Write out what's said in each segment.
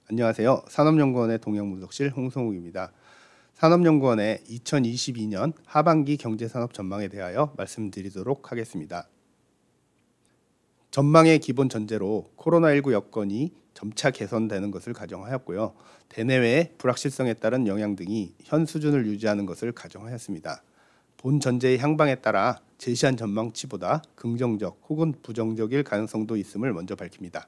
안녕하세요. 산업연구원의 동영분석실 홍성욱입니다. 산업연구원의 2022년 하반기 경제산업 전망에 대하여 말씀드리도록 하겠습니다. 전망의 기본 전제로 코로나19 여건이 점차 개선되는 것을 가정하였고요. 대내외의 불확실성에 따른 영향 등이 현 수준을 유지하는 것을 가정하였습니다. 본 전제의 향방에 따라 제시한 전망치보다 긍정적 혹은 부정적일 가능성도 있음을 먼저 밝힙니다.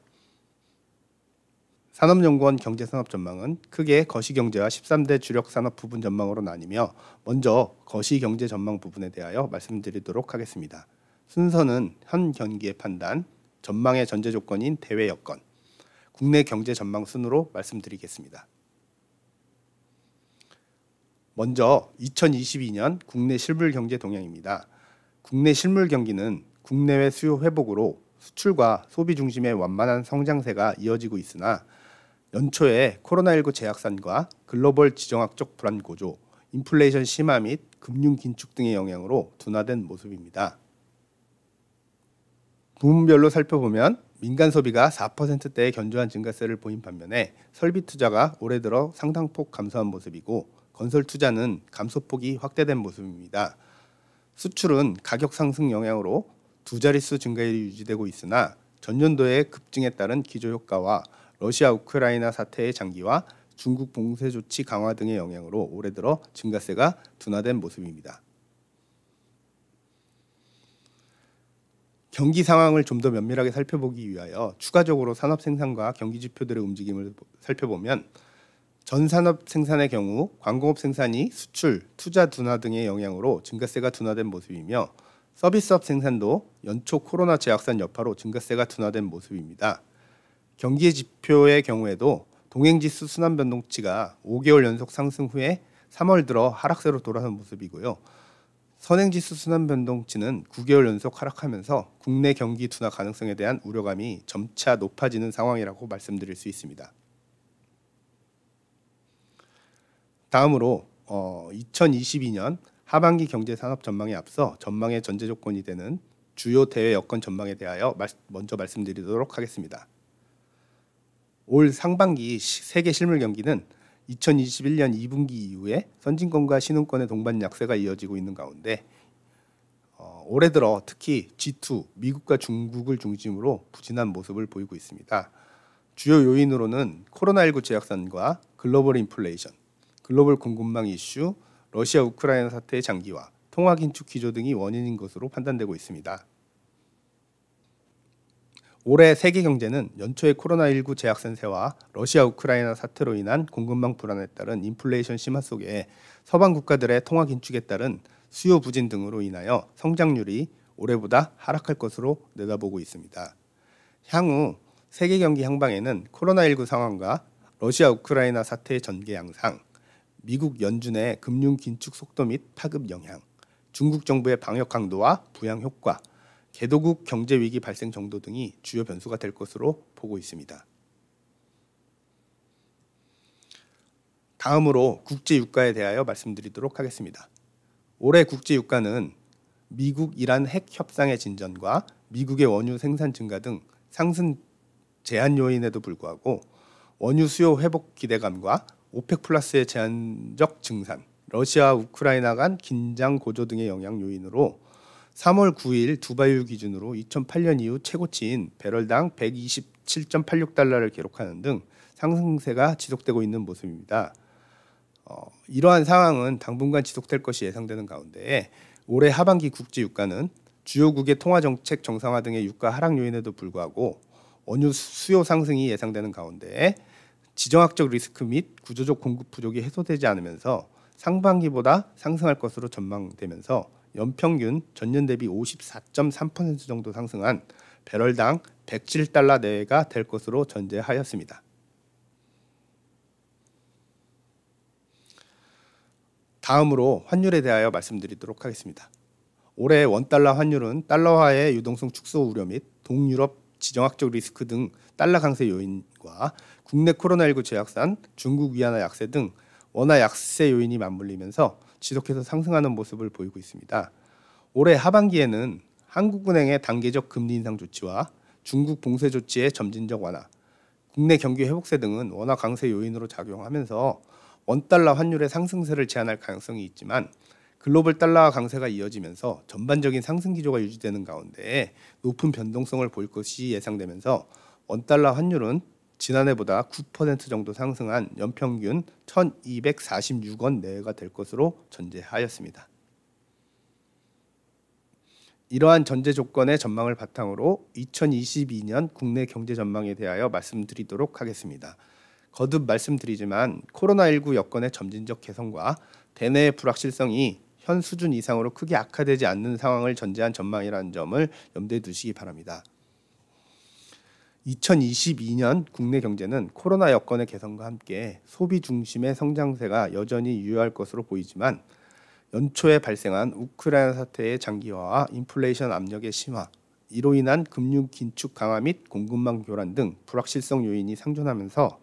산업연구원 경제산업 전망은 크게 거시경제와 13대 주력 산업 부분 전망으로 나뉘며 먼저 거시경제 전망 부분에 대하여 말씀드리도록 하겠습니다. 순서는 현 경기의 판단, 전망의 전제 조건인 대외 여건, 국내 경제 전망 순으로 말씀드리겠습니다. 먼저 2022년 국내 실물 경제 동향입니다. 국내 실물 경기는 국내외 수요 회복으로 수출과 소비 중심의 완만한 성장세가 이어지고 있으나 연초에 코로나19 재확산과 글로벌 지정학적 불안 고조, 인플레이션 심화 및 금융 긴축 등의 영향으로 둔화된 모습입니다. 부문별로 살펴보면 민간 소비가 4%대의 견조한 증가세를 보인 반면에 설비 투자가 올해 들어 상당폭 감소한 모습이고 건설 투자는 감소폭이 확대된 모습입니다. 수출은 가격 상승 영향으로 두 자릿수 증가율이 유지되고 있으나 전년도의 급증에 따른 기저효과와 러시아 우크라이나 사태의 장기와 중국 봉쇄 조치 강화 등의 영향으로 올해 들어 증가세가 둔화된 모습입니다. 경기 상황을 좀 더 면밀하게 살펴보기 위하여 추가적으로 산업 생산과 경기 지표들의 움직임을 살펴보면 전 산업 생산의 경우 광공업 생산이 수출, 투자 둔화 등의 영향으로 증가세가 둔화된 모습이며 서비스업 생산도 연초 코로나 재확산 여파로 증가세가 둔화된 모습입니다. 경기 지표의 경우에도 동행지수 순환 변동치가 5개월 연속 상승 후에 3월 들어 하락세로 돌아선 모습이고요. 선행지수 순환 변동치는 9개월 연속 하락하면서 국내 경기 둔화 가능성에 대한 우려감이 점차 높아지는 상황이라고 말씀드릴 수 있습니다. 다음으로 2022년 하반기 경제산업 전망에 앞서 전망의 전제 조건이 되는 주요 대외 여건 전망에 대하여 먼저 말씀드리도록 하겠습니다. 올 상반기 세계 실물 경기는 2021년 2분기 이후에 선진권과 신흥권의 동반 약세가 이어지고 있는 가운데 올해 들어 특히 G2, 미국과 중국을 중심으로 부진한 모습을 보이고 있습니다. 주요 요인으로는 코로나19 재확산과 글로벌 인플레이션, 글로벌 공급망 이슈, 러시아 우크라이나 사태의 장기화, 통화 긴축 기조 등이 원인인 것으로 판단되고 있습니다. 올해 세계 경제는 연초의 코로나19 재확산세와 러시아 우크라이나 사태로 인한 공급망 불안에 따른 인플레이션 심화 속에 서방 국가들의 통화 긴축에 따른 수요 부진 등으로 인하여 성장률이 올해보다 하락할 것으로 내다보고 있습니다. 향후 세계 경기 향방에는 코로나19 상황과 러시아 우크라이나 사태의 전개 양상, 미국 연준의 금융 긴축 속도 및 파급 영향, 중국 정부의 방역 강도와 부양 효과, 개도국 경제 위기 발생 정도 등이 주요 변수가 될 것으로 보고 있습니다. 다음으로 국제 유가에 대하여 말씀드리도록 하겠습니다. 올해 국제 유가는 미국 이란 핵 협상의 진전과 미국의 원유 생산 증가 등 상승 제한 요인에도 불구하고 원유 수요 회복 기대감과 오펙 플러스의 제한적 증산, 러시아 우크라이나 간 긴장 고조 등의 영향 요인으로 3월 9일 두바이 기준으로 2008년 이후 최고치인 배럴당 127.86달러를 기록하는 등 상승세가 지속되고 있는 모습입니다. 이러한 상황은 당분간 지속될 것이 예상되는 가운데 올해 하반기 국제 유가는 주요국의 통화정책 정상화 등의 유가 하락 요인에도 불구하고 원유 수요 상승이 예상되는 가운데 지정학적 리스크 및 구조적 공급 부족이 해소되지 않으면서 상반기보다 상승할 것으로 전망되면서 연평균 전년 대비 54.3% 정도 상승한 배럴당 107달러 내외가 될 것으로 전제하였습니다. 다음으로 환율에 대하여 말씀드리도록 하겠습니다. 올해 원달러 환율은 달러화의 유동성 축소 우려 및 동유럽 지정학적 리스크 등 달러 강세 요인과 국내 코로나19 재확산, 중국 위안화 약세 등 원화 약세 요인이 맞물리면서 지속해서 상승하는 모습을 보이고 있습니다. 올해 하반기에는 한국은행의 단계적 금리 인상 조치와 중국 봉쇄 조치의 점진적 완화, 국내 경기 회복세 등은 원화 강세 요인으로 작용하면서 원달러 환율의 상승세를 제한할 가능성이 있지만 글로벌 달러 강세가 이어지면서 전반적인 상승 기조가 유지되는 가운데 높은 변동성을 보일 것이 예상되면서 원달러 환율은 지난해보다 9% 정도 상승한 연평균 1,246원 내외가 될 것으로 전제하였습니다. 이러한 전제 조건의 전망을 바탕으로 2022년 국내 경제 전망에 대하여 말씀드리도록 하겠습니다. 거듭 말씀드리지만 코로나19 여건의 점진적 개선과 대내의 불확실성이 현 수준 이상으로 크게 악화되지 않는 상황을 전제한 전망이라는 점을 염두에 두시기 바랍니다. 2022년 국내 경제는 코로나 여건의 개선과 함께 소비 중심의 성장세가 여전히 유효할 것으로 보이지만 연초에 발생한 우크라이나 사태의 장기화와 인플레이션 압력의 심화, 이로 인한 금융 긴축 강화 및 공급망 교란 등 불확실성 요인이 상존하면서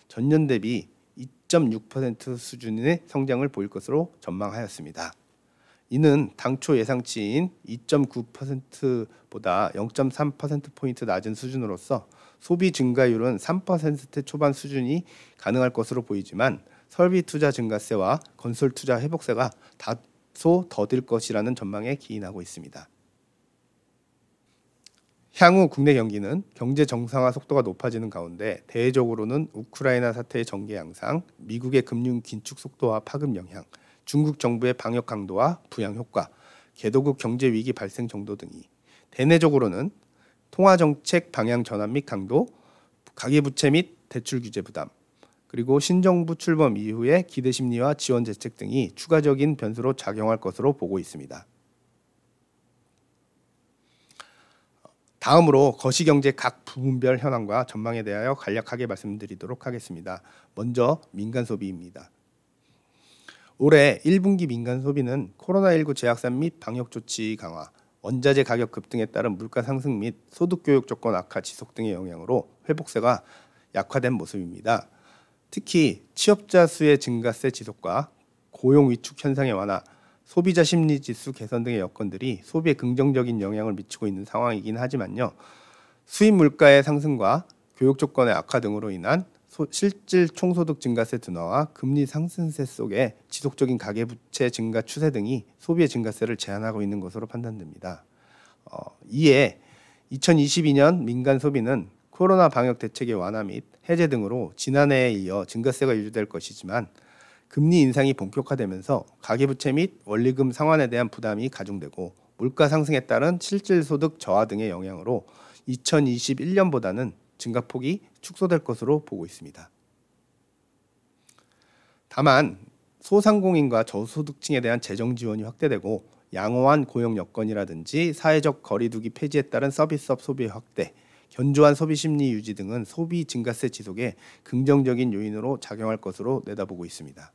전년 대비 2.6% 수준의 성장을 보일 것으로 전망하였습니다. 이는 당초 예상치인 2.9%보다 0.3%포인트 낮은 수준으로서 소비 증가율은 3% 초반 수준이 가능할 것으로 보이지만 설비 투자 증가세와 건설 투자 회복세가 다소 더딜 것이라는 전망에 기인하고 있습니다. 향후 국내 경기는 경제 정상화 속도가 높아지는 가운데 대외적으로는 우크라이나 사태의 전개 양상, 미국의 금융 긴축 속도와 파급 영향, 중국 정부의 방역 강도와 부양 효과, 개도국 경제 위기 발생 정도 등이, 대내적으로는 통화 정책 방향 전환 및 강도, 가계부채 및 대출 규제 부담, 그리고 신정부 출범 이후의 기대 심리와 지원 대책 등이 추가적인 변수로 작용할 것으로 보고 있습니다. 다음으로 거시경제 각 부문별 현황과 전망에 대하여 간략하게 말씀드리도록 하겠습니다. 먼저 민간 소비입니다. 올해 1분기 민간 소비는 코로나19 제약산 및 방역 조치 강화, 원자재 가격 급등에 따른 물가 상승 및 소득 교육 조건 악화 지속 등의 영향으로 회복세가 약화된 모습입니다. 특히 취업자 수의 증가세 지속과 고용 위축 현상의 완화, 소비자 심리 지수 개선 등의 여건들이 소비에 긍정적인 영향을 미치고 있는 상황이긴 하지만요. 수입 물가의 상승과 교육 조건의 악화 등으로 인한 실질 총소득 증가세 둔화와 금리 상승세 속에 지속적인 가계부채 증가 추세 등이 소비의 증가세를 제한하고 있는 것으로 판단됩니다. 이에 2022년 민간 소비는 코로나 방역 대책의 완화 및 해제 등으로 지난해에 이어 증가세가 유지될 것이지만 금리 인상이 본격화되면서 가계부채 및 원리금 상환에 대한 부담이 가중되고 물가 상승에 따른 실질 소득 저하 등의 영향으로 2021년보다는 증가폭이 축소될 것으로 보고 있습니다. 다만 소상공인과 저소득층에 대한 재정 지원이 확대되고 양호한 고용 여건이라든지 사회적 거리두기 폐지에 따른 서비스업 소비 확대, 견조한 소비 심리 유지 등은 소비 증가세 지속에 긍정적인 요인으로 작용할 것으로 내다보고 있습니다.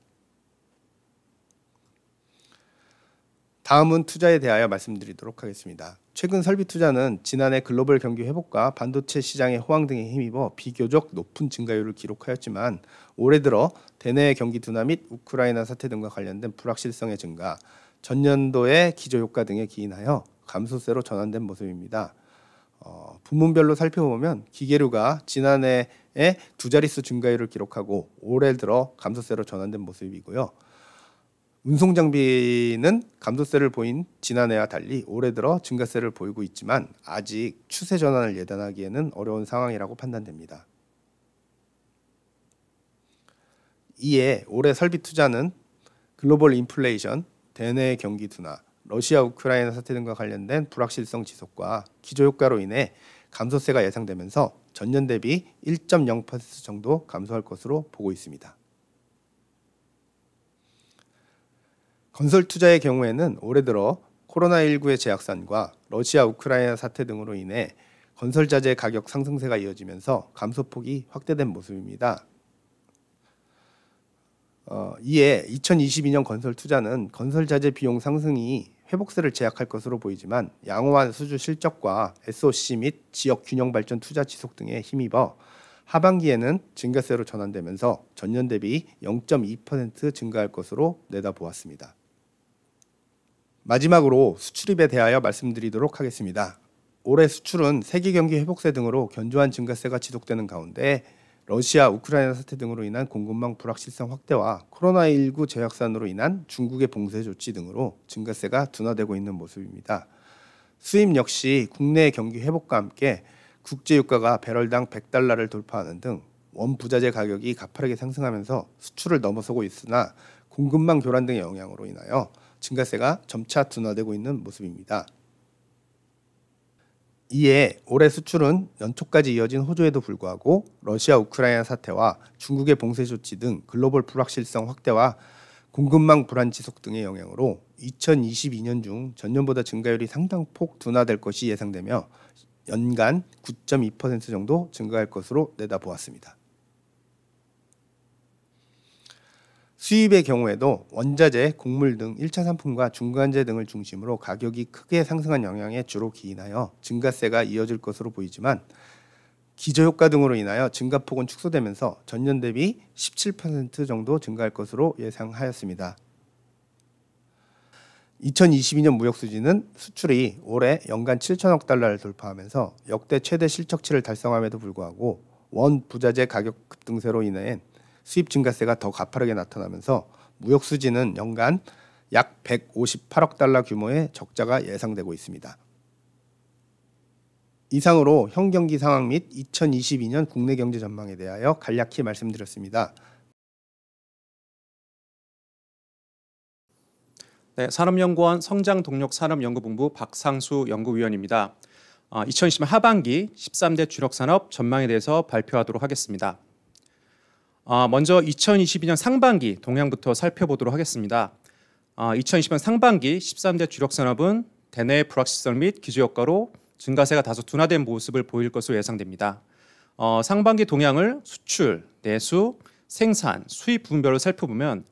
다음은 투자에 대하여 말씀드리도록 하겠습니다. 최근 설비 투자는 지난해 글로벌 경기 회복과 반도체 시장의 호황 등에 힘입어 비교적 높은 증가율을 기록하였지만 올해 들어 대내 경기 둔화 및 우크라이나 사태 등과 관련된 불확실성의 증가, 전년도의 기저효과 등에 기인하여 감소세로 전환된 모습입니다. 부문별로 살펴보면 기계류가 지난해에 두 자릿수 증가율을 기록하고 올해 들어 감소세로 전환된 모습이고요. 운송장비는 감소세를 보인 지난해와 달리 올해 들어 증가세를 보이고 있지만 아직 추세 전환을 예단하기에는 어려운 상황이라고 판단됩니다. 이에 올해 설비 투자는 글로벌 인플레이션, 대내 경기 둔화, 러시아 우크라이나 사태 등과 관련된 불확실성 지속과 기저효과로 인해 감소세가 예상되면서 전년 대비 1.0% 정도 감소할 것으로 보고 있습니다. 건설 투자의 경우에는 올해 들어 코로나19의 제약산과 러시아 우크라이나 사태 등으로 인해 건설자재 가격 상승세가 이어지면서 감소폭이 확대된 모습입니다. 이에 2022년 건설 투자는 건설자재 비용 상승이 회복세를 제약할 것으로 보이지만 양호한 수주 실적과 SOC 및 지역 균형 발전 투자 지속 등에 힘입어 하반기에는 증가세로 전환되면서 전년 대비 0.2% 증가할 것으로 내다보았습니다. 마지막으로 수출입에 대하여 말씀드리도록 하겠습니다. 올해 수출은 세계 경기 회복세 등으로 견조한 증가세가 지속되는 가운데 러시아, 우크라이나 사태 등으로 인한 공급망 불확실성 확대와 코로나19 재확산으로 인한 중국의 봉쇄 조치 등으로 증가세가 둔화되고 있는 모습입니다. 수입 역시 국내 경기 회복과 함께 국제유가가 배럴당 $100를 돌파하는 등 원부자재 가격이 가파르게 상승하면서 수출을 넘어서고 있으나 공급망 교란 등의 영향으로 인하여 증가세가 점차 둔화되고 있는 모습입니다. 이에 올해 수출은 연초까지 이어진 호조에도 불구하고 러시아 우크라이나 사태와 중국의 봉쇄 조치 등 글로벌 불확실성 확대와 공급망 불안 지속 등의 영향으로 2022년 중 전년보다 증가율이 상당폭 둔화될 것이 예상되며 연간 9.2% 정도 증가할 것으로 내다보았습니다. 수입의 경우에도 원자재, 곡물 등 1차 상품과 중간재 등을 중심으로 가격이 크게 상승한 영향에 주로 기인하여 증가세가 이어질 것으로 보이지만 기저효과 등으로 인하여 증가폭은 축소되면서 전년 대비 17% 정도 증가할 것으로 예상하였습니다. 2022년 무역수지는 수출이 올해 연간 7천억 달러를 돌파하면서 역대 최대 실적치를 달성함에도 불구하고 원 부자재 가격 급등세로 인해 수입 증가세가 더 가파르게 나타나면서 무역수지는 연간 약 158억 달러 규모의 적자가 예상되고 있습니다. 이상으로 현경기 상황 및 2022년 국내 경제 전망에 대하여 간략히 말씀드렸습니다. 네, 산업연구원 성장동력산업연구본부 박상수 연구위원입니다. 2020년 하반기 13대 주력산업 전망에 대해서 발표하도록 하겠습니다. 먼저 2022년 상반기 동향부터 살펴보도록 하겠습니다. 2020년 상반기 13대 주력산업은 대내 불확실성 및 기저효과로 증가세가 다소 둔화된 모습을 보일 것으로 예상됩니다. 상반기 동향을 수출, 내수, 생산, 수입 부분별로 살펴보면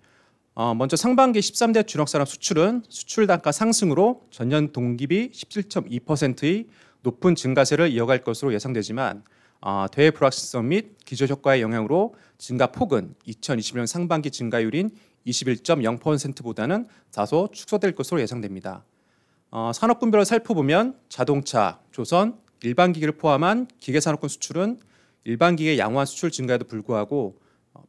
먼저 상반기 13대 주력산업 수출은 수출 단가 상승으로 전년 동기비 17.2%의 높은 증가세를 이어갈 것으로 예상되지만 대외 불확실성 및 기저효과의 영향으로 증가폭은 2020년 상반기 증가율인 21.0%보다는 다소 축소될 것으로 예상됩니다. 산업군별로 살펴보면 자동차, 조선, 일반기기를 포함한 기계산업군 수출은 일반기계 양호한 수출 증가에도 불구하고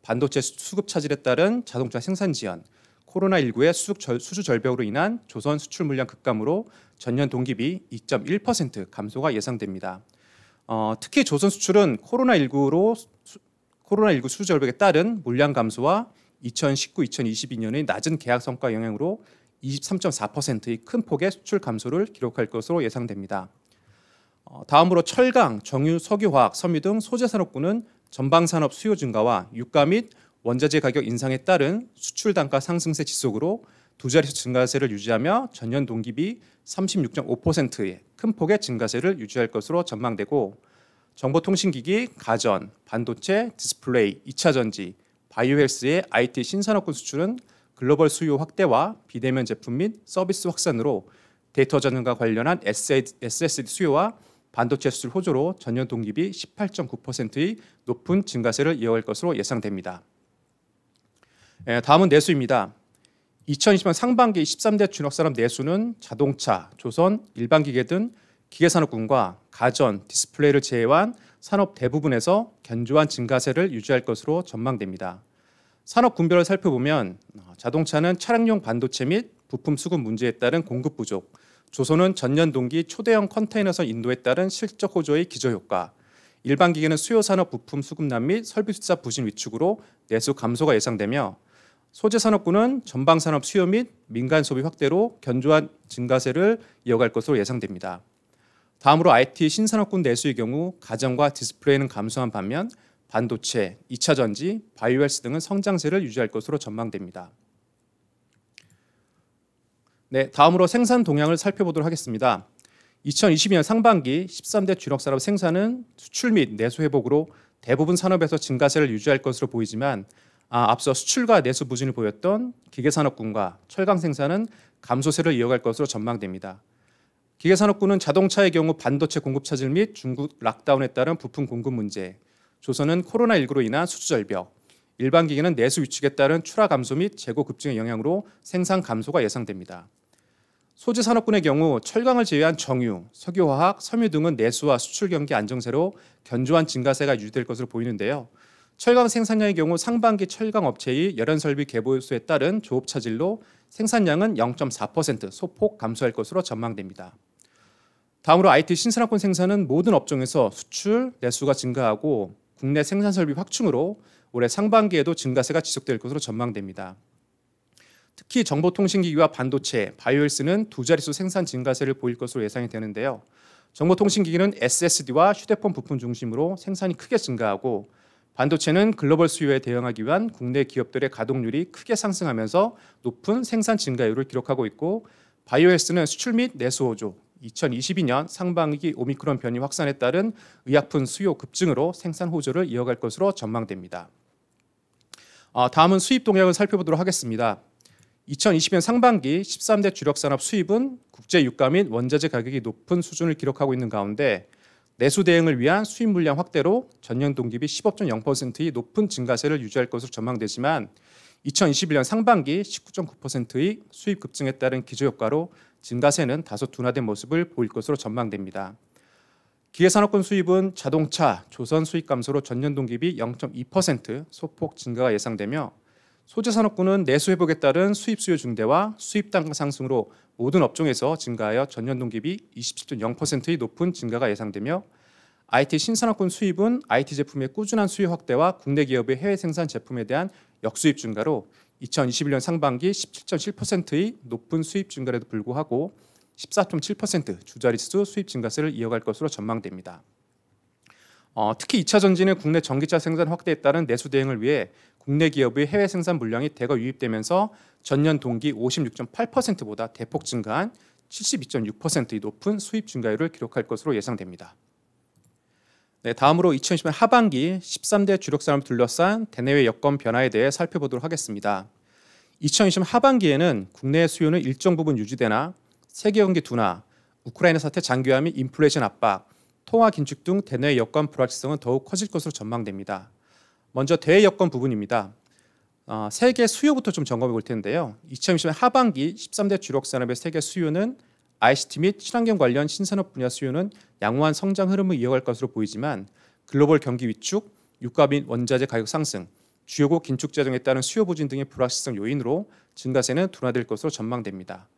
반도체 수급 차질에 따른 자동차 생산 지연, 코로나19의 수주 절벽으로 인한 조선 수출 물량 급감으로 전년 동기비 2.1% 감소가 예상됩니다. 특히 조선 수출은 코로나19 수주 절벽에 따른 물량 감소와 2019-2022년의 낮은 계약 성과 영향으로 23.4%의 큰 폭의 수출 감소를 기록할 것으로 예상됩니다. 다음으로 철강, 정유, 석유화학, 섬유 등 소재산업군은 전방산업 수요 증가와 유가 및 원자재 가격 인상에 따른 수출 단가 상승세 지속으로 두 자릿수 증가세를 유지하며 전년 동기비 36.5%의 큰 폭의 증가세를 유지할 것으로 전망되고 정보통신기기, 가전, 반도체, 디스플레이, 2차전지, 바이오헬스의 IT 신산업군 수출은 글로벌 수요 확대와 비대면 제품 및 서비스 확산으로 데이터 전환과 관련한 SSD 수요와 반도체 수출 호조로 전년 동기비 18.9%의 높은 증가세를 이어갈 것으로 예상됩니다. 다음은 내수입니다. 2020년 상반기 13대 주력산업 내수는 자동차, 조선, 일반기계 등 기계산업군과 가전, 디스플레이를 제외한 산업 대부분에서 견조한 증가세를 유지할 것으로 전망됩니다. 산업 군별을 살펴보면 자동차는 차량용 반도체 및 부품 수급 문제에 따른 공급 부족, 조선은 전년 동기 초대형 컨테이너선 인도에 따른 실적 호조의 기저효과, 일반기계는 수요산업 부품 수급난 및 설비투자 부진 위축으로 내수 감소가 예상되며 소재산업군은 전방산업 수요 및 민간 소비 확대로 견조한 증가세를 이어갈 것으로 예상됩니다. 다음으로 IT 신산업군 내수의 경우 가전과 디스플레이는 감소한 반면 반도체, 2차전지, 바이오헬스 등은 성장세를 유지할 것으로 전망됩니다. 네, 다음으로 생산 동향을 살펴보도록 하겠습니다. 2022년 상반기 13대 주력산업 생산은 수출 및 내수 회복으로 대부분 산업에서 증가세를 유지할 것으로 보이지만 앞서 수출과 내수 부진을 보였던 기계산업군과 철강 생산은 감소세를 이어갈 것으로 전망됩니다. 기계산업군은 자동차의 경우 반도체 공급 차질 및 중국 락다운에 따른 부품 공급 문제, 조선은 코로나19로 인한 수주 절벽, 일반기계는 내수 위축에 따른 출하 감소 및 재고 급증의 영향으로 생산 감소가 예상됩니다. 소재산업군의 경우 철강을 제외한 정유, 석유화학, 섬유 등은 내수와 수출 경기 안정세로 견조한 증가세가 유지될 것으로 보이는데요. 철강 생산량의 경우 상반기 철강 업체의 열연 설비 개보수에 따른 조업 차질로 생산량은 0.4% 소폭 감소할 것으로 전망됩니다. 다음으로 IT 신산업군 생산은 모든 업종에서 수출, 내수가 증가하고 국내 생산 설비 확충으로 올해 상반기에도 증가세가 지속될 것으로 전망됩니다. 특히 정보통신기기와 반도체, 바이오헬스는 두 자릿수 생산 증가세를 보일 것으로 예상이 되는데요. 정보통신기기는 SSD와 휴대폰 부품 중심으로 생산이 크게 증가하고 반도체는 글로벌 수요에 대응하기 위한 국내 기업들의 가동률이 크게 상승하면서 높은 생산 증가율을 기록하고 있고 바이오헬스는 수출 및 내수 호조, 2022년 상반기 오미크론 변이 확산에 따른 의약품 수요 급증으로 생산 호조를 이어갈 것으로 전망됩니다. 다음은 수입 동향을 살펴보도록 하겠습니다. 2020년 상반기 13대 주력 산업 수입은 국제 유가 및 원자재 가격이 높은 수준을 기록하고 있는 가운데 내수 대응을 위한 수입 물량 확대로 전년 동기 비 15.0%의 높은 증가세를 유지할 것으로 전망되지만 2021년 상반기 19.9%의 수입 급증에 따른 기저효과로 증가세는 다소 둔화된 모습을 보일 것으로 전망됩니다. 기계산업군 수입은 자동차, 조선 수입 감소로 전년 동기 비 0.2% 소폭 증가가 예상되며 소재산업군은 내수 회복에 따른 수입 수요 증대와 수입 단가 상승으로 모든 업종에서 증가하여 전년 동기 비 27.0%의 높은 증가가 예상되며 IT 신산업군 수입은 IT 제품의 꾸준한 수요 확대와 국내 기업의 해외 생산 제품에 대한 역수입 증가로 2021년 상반기 17.7%의 높은 수입 증가에도 불구하고 14.7% 주자릿수 수입 증가세를 이어갈 것으로 전망됩니다. 특히 2차 전지는 국내 전기차 생산 확대에 따른 내수 대응을 위해 국내 기업의 해외 생산 물량이 대거 유입되면서 전년 동기 56.8%보다 대폭 증가한 72.6%의 높은 수입 증가율을 기록할 것으로 예상됩니다. 네, 다음으로 2020년 하반기 13대 주력 산업을 둘러싼 대내외 여건 변화에 대해 살펴보도록 하겠습니다. 2020년 하반기에는 국내 수요는 일정 부분 유지되나 세계 경기 둔화, 우크라이나 사태 장기화 및 인플레이션 압박, 통화 긴축 등 대내외 여건 불확실성은 더욱 커질 것으로 전망됩니다. 먼저 대외 여건 부분입니다. 세계 수요부터 좀 점검해 볼 텐데요. 2020년 하반기 13대 주력 산업의 세계 수요는 ICT 및 친환경 관련 신산업 분야 수요는 양호한 성장 흐름을 이어갈 것으로 보이지만 글로벌 경기 위축, 유가 및 원자재 가격 상승, 주요국 긴축 재정에 따른 수요 부진 등의 불확실성 요인으로 증가세는 둔화될 것으로 전망됩니다.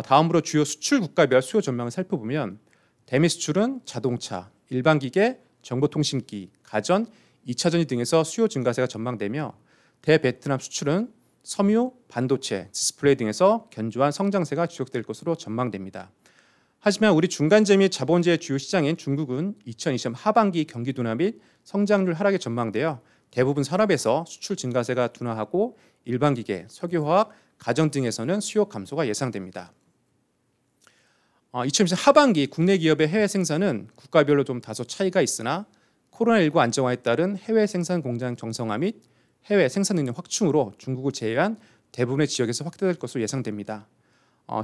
다음으로 주요 수출 국가별 수요 전망을 살펴보면 대미 수출은 자동차, 일반 기계, 정보통신기, 가전, 2차 전지 등에서 수요 증가세가 전망되며 대베트남 수출은 섬유, 반도체, 디스플레이 등에서 견조한 성장세가 지속될 것으로 전망됩니다. 하지만 우리 중간재 및 자본재의 주요 시장인 중국은 2020년 하반기 경기 둔화 및 성장률 하락이 전망되어 대부분 산업에서 수출 증가세가 둔화하고 일반 기계, 석유화학, 가전 등에서는 수요 감소가 예상됩니다. 2020년 하반기 국내 기업의 해외 생산은 국가별로 좀 다소 차이가 있으나 코로나19 안정화에 따른 해외 생산 공장 정상화 및 해외 생산 능력 확충으로 중국을 제외한 대부분의 지역에서 확대될 것으로 예상됩니다.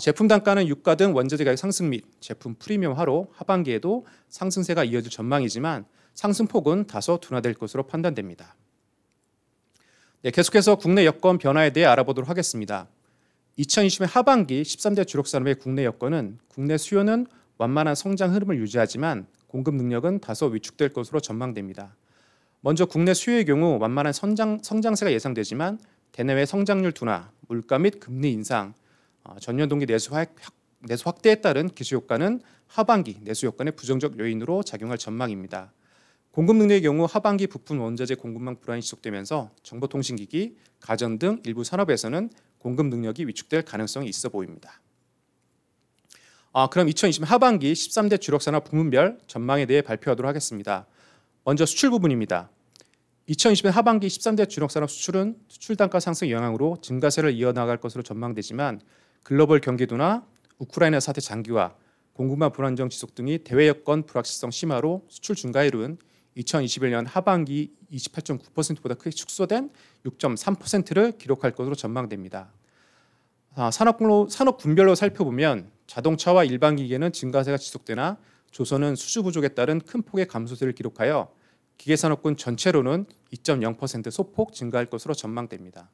제품 단가는 유가 등 원자재 가격 상승 및 제품 프리미엄화로 하반기에도 상승세가 이어질 전망이지만 상승폭은 다소 둔화될 것으로 판단됩니다. 네, 계속해서 국내 여건 변화에 대해 알아보도록 하겠습니다. 2020년 하반기 13대 주력 산업의 국내 여건은 국내 수요는 완만한 성장 흐름을 유지하지만 공급 능력은 다소 위축될 것으로 전망됩니다. 먼저 국내 수요의 경우 완만한 성장세가 예상되지만 대내외 성장률 둔화, 물가 및 금리 인상, 전년 동기 내수 확대에 따른 기저효과는 하반기 내수 여건의 부정적 요인으로 작용할 전망입니다. 공급 능력의 경우 하반기 부품 원자재 공급망 불안이 지속되면서 정보통신기기, 가전 등 일부 산업에서는 공급 능력이 위축될 가능성이 있어 보입니다. 그럼 2020년 하반기 13대 주력 산업 부문별 전망에 대해 발표하도록 하겠습니다. 먼저 수출 부분입니다. 2020년 하반기 13대 주력 산업 수출은 수출 단가 상승 영향으로 증가세를 이어나갈 것으로 전망되지만 글로벌 경기 둔화, 우크라이나 사태 장기화, 공급망 불안정 지속 등이 대외 여건 불확실성 심화로 수출 증가율은 2021년 하반기 28.9%보다 크게 축소된 6.3%를 기록할 것으로 전망됩니다. 산업 분별로 살펴보면 자동차와 일반 기계는 증가세가 지속되나 조선은 수주 부족에 따른 큰 폭의 감소세를 기록하여 기계산업군 전체로는 2.0% 소폭 증가할 것으로 전망됩니다.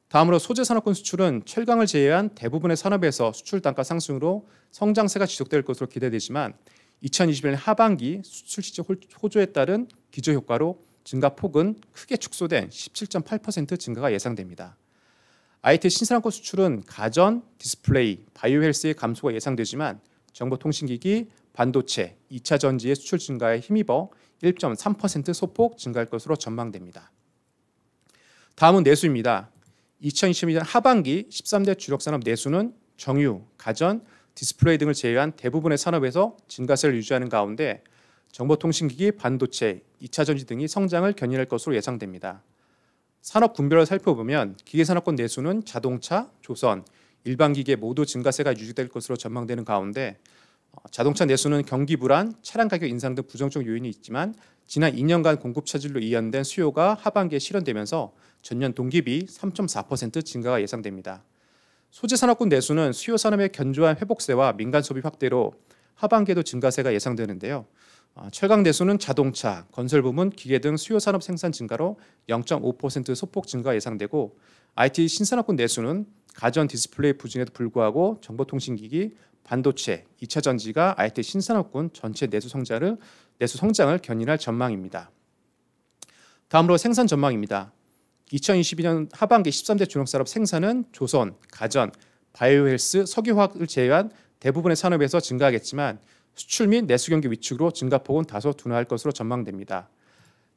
다음으로 소재산업군 수출은 철강을 제외한 대부분의 산업에서 수출 단가 상승으로 성장세가 지속될 것으로 기대되지만 2021년 하반기 수출 시장 호조에 따른 기저효과로 증가폭은 크게 축소된 17.8% 증가가 예상됩니다. IT 신산업군 수출은 가전, 디스플레이, 바이오 헬스의 감소가 예상되지만 정보통신기기, 반도체, 2차 전지의 수출 증가에 힘입어 1.3% 소폭 증가할 것으로 전망됩니다. 다음은 내수입니다. 2022년 하반기 13대 주력 산업 내수는 정유, 가전, 디스플레이 등을 제외한 대부분의 산업에서 증가세를 유지하는 가운데 정보통신기기, 반도체, 2차 전지 등이 성장을 견인할 것으로 예상됩니다. 산업 분별을 살펴보면 기계산업군 내수는 자동차, 조선, 일반기계 모두 증가세가 유지될 것으로 전망되는 가운데 자동차 내수는 경기 불안, 차량 가격 인상 등 부정적 요인이 있지만 지난 2년간 공급 차질로 이연된 수요가 하반기에 실현되면서 전년 동기비 3.4% 증가가 예상됩니다. 소재산업군 내수는 수요 산업의 견조한 회복세와 민간 소비 확대로 하반기에도 증가세가 예상되는데요. 철강 내수는 자동차, 건설 부문, 기계 등 수요 산업 생산 증가로 0.5% 소폭 증가 예상되고 IT 신산업군 내수는 가전 디스플레이 부진에도 불구하고 정보통신기기, 반도체, 2차 전지가 IT 신산업군 전체 내수 성장을 견인할 전망입니다. 다음으로 생산 전망입니다. 2022년 하반기 13대 주력산업 생산은 조선, 가전, 바이오헬스, 석유화학을 제외한 대부분의 산업에서 증가하겠지만 수출 및 내수 경기 위축으로 증가폭은 다소 둔화할 것으로 전망됩니다.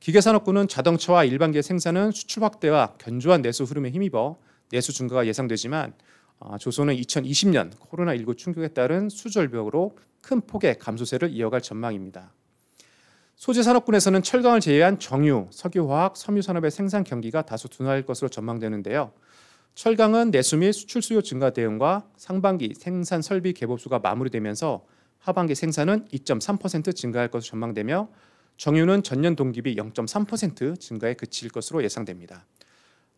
기계산업군은 자동차와 일반기계 생산은 수출 확대와 견조한 내수 흐름에 힘입어 내수 증가가 예상되지만 조선은 2020년 코로나19 충격에 따른 수절벽으로 큰 폭의 감소세를 이어갈 전망입니다. 소재산업군에서는 철강을 제외한 정유, 석유화학, 섬유산업의 생산 경기가 다소 둔화할 것으로 전망되는데요. 철강은 내수 및 수출 수요 증가 대응과 상반기 생산 설비 개보수가 마무리되면서 하반기 생산은 2.3% 증가할 것으로 전망되며 정유는 전년 동기비 0.3% 증가에 그칠 것으로 예상됩니다.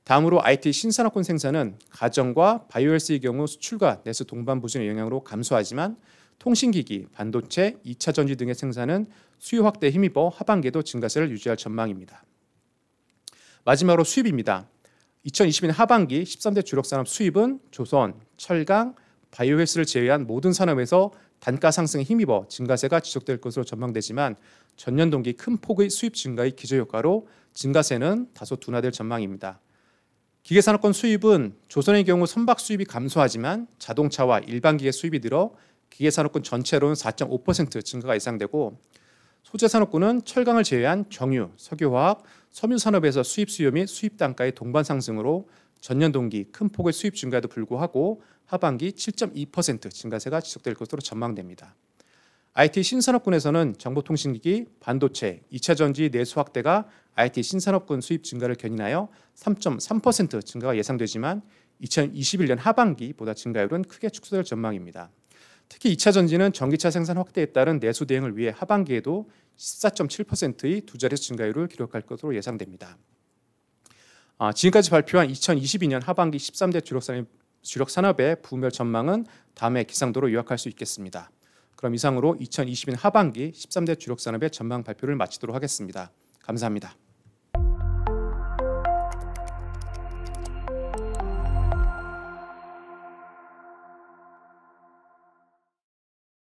다음으로 IT 신산업군 생산은 가전과 바이오헬스의 경우 수출과 내수 동반 부진의 영향으로 감소하지만 통신기기, 반도체, 2차 전지 등의 생산은 수요 확대에 힘입어 하반기에도 증가세를 유지할 전망입니다. 마지막으로 수입입니다. 2020년 하반기 13대 주력 산업 수입은 조선, 철강, 바이오헬스를 제외한 모든 산업에서 단가 상승에 힘입어 증가세가 지속될 것으로 전망되지만 전년 동기 큰 폭의 수입 증가의 기저효과로 증가세는 다소 둔화될 전망입니다. 기계산업군 수입은 조선의 경우 선박 수입이 감소하지만 자동차와 일반기계 수입이 늘어 기계산업군 전체로는 4.5% 증가가 예상되고 소재산업군은 철강을 제외한 정유, 석유화학, 섬유산업에서 수입 수요 및 수입 단가의 동반 상승으로 전년 동기 큰 폭의 수입 증가에도 불구하고 하반기 7.2% 증가세가 지속될 것으로 전망됩니다. IT 신산업군에서는 정보통신기기, 반도체, 2차 전지 내수 확대가 IT 신산업군 수입 증가를 견인하여 3.3% 증가가 예상되지만 2021년 하반기보다 증가율은 크게 축소될 전망입니다. 특히 2차 전지는 전기차 생산 확대에 따른 내수 대응을 위해 하반기에도 14.7%의 두 자릿수 증가율을 기록할 것으로 예상됩니다. 지금까지 발표한 2022년 하반기 13대 주력 산업의 부분별 전망은 다음의 기상도로 요약할 수 있겠습니다. 그럼 이상으로 2022년 하반기 13대 주력 산업의 전망 발표를 마치도록 하겠습니다. 감사합니다.